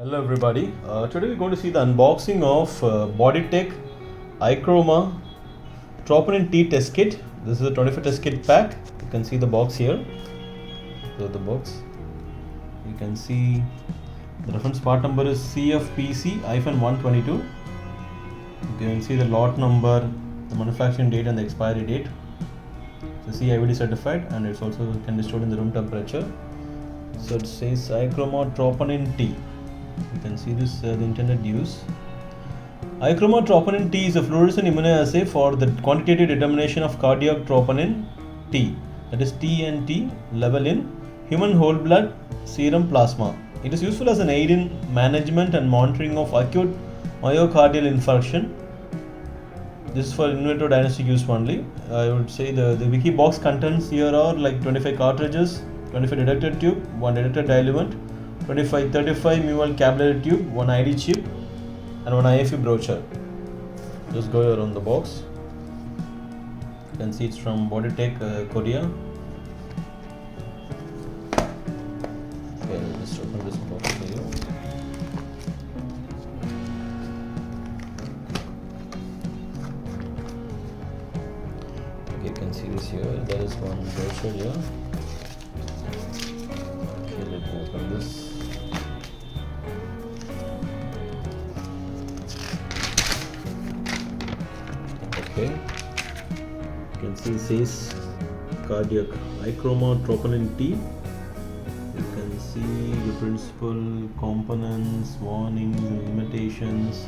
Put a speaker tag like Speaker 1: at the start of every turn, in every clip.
Speaker 1: Hello everybody, today we're going to see the unboxing of Boditech ichroma Troponin T test kit. This is a 25 test kit pack. You can see the box here. So the box, you can see the reference part number is CFPC-122. You can see the lot number, the manufacturing date and the expiry date. So CIVD certified, and it's also can be stored in the room temperature. So it says ichroma Troponin T. You can see this the intended use. Ichroma Troponin T is a fluorescent immunoassay for the quantitative determination of cardiac troponin T, that is TNT level in human whole blood serum plasma. It is useful as an aid in management and monitoring of acute myocardial infarction. This is for in vitro diagnostic use only. I would say the wiki box contents here are like 25 cartridges, 25 detector tube, 1 detector diluent, 35 ml capillary tube, 1 ID chip, and 1 IFU brochure. Just go around the box. You can see it's from Boditech, Korea. Okay, I'll just open this box for you. Okay, you can see this here. There is one brochure here. Okay, let me open this. Okay, you can see it says cardiac ichroma Troponin T. You can see the principal components, warnings and limitations,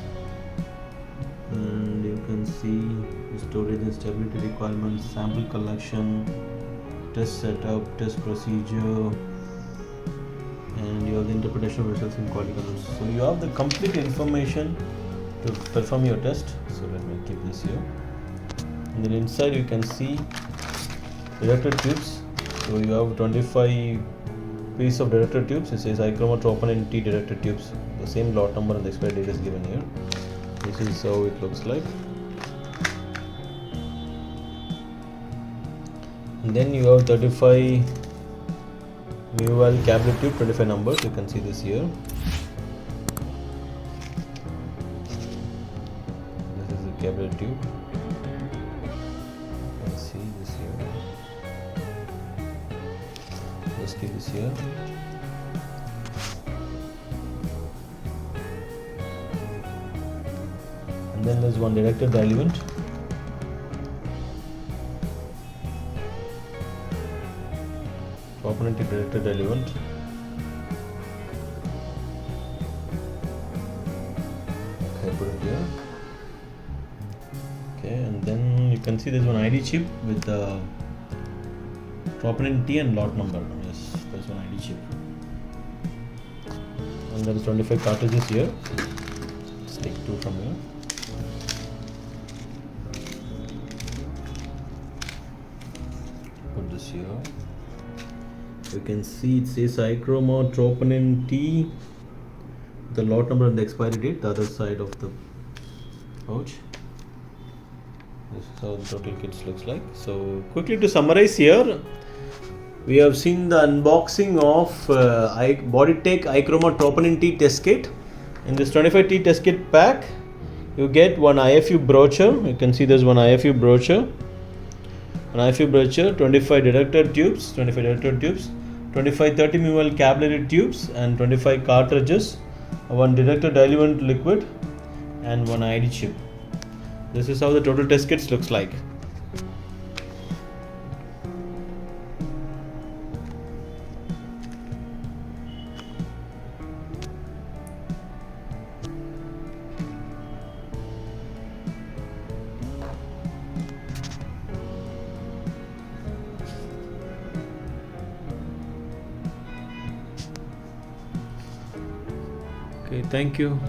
Speaker 1: and you can see the storage and stability requirements, sample collection, test setup, test procedure, and you have the interpretation of results in quality control. So you have the complete information to perform your test. So let me keep this here. And then inside you can see detector tubes. So you have 25 pieces of detector tubes. It says ichroma Troponin T detector tubes. The same lot number and the expiry date is given here. This is how it looks like. And then you have 35 ml capillary tube, 25 numbers. You can see this here. This is the capillary tube. See this here. Just keep this here. And then there's one detector diluent. Troponin T detector diluent. Okay, put it here. Okay, and then you can see there's one ID chip with the Troponin T and lot number. Yes, there's one ID chip. And there is 25 cartridges here. Let's take 2 from here. Put this here. You can see it says ichroma Troponin T, the lot number and the expiry date, the other side of the pouch. This is how the total kit looks like. So quickly to summarize here, we have seen the unboxing of Boditech ichroma Troponin T test kit. In this 25 T test kit pack, you get one IFU brochure. You can see there's one IFU brochure. An IFU brochure, 25 detector tubes, 25 30 ml capillary tubes, and 25 cartridges, one detector diluent liquid, and one ID chip. This is how the total test kit looks like. Okay, thank you.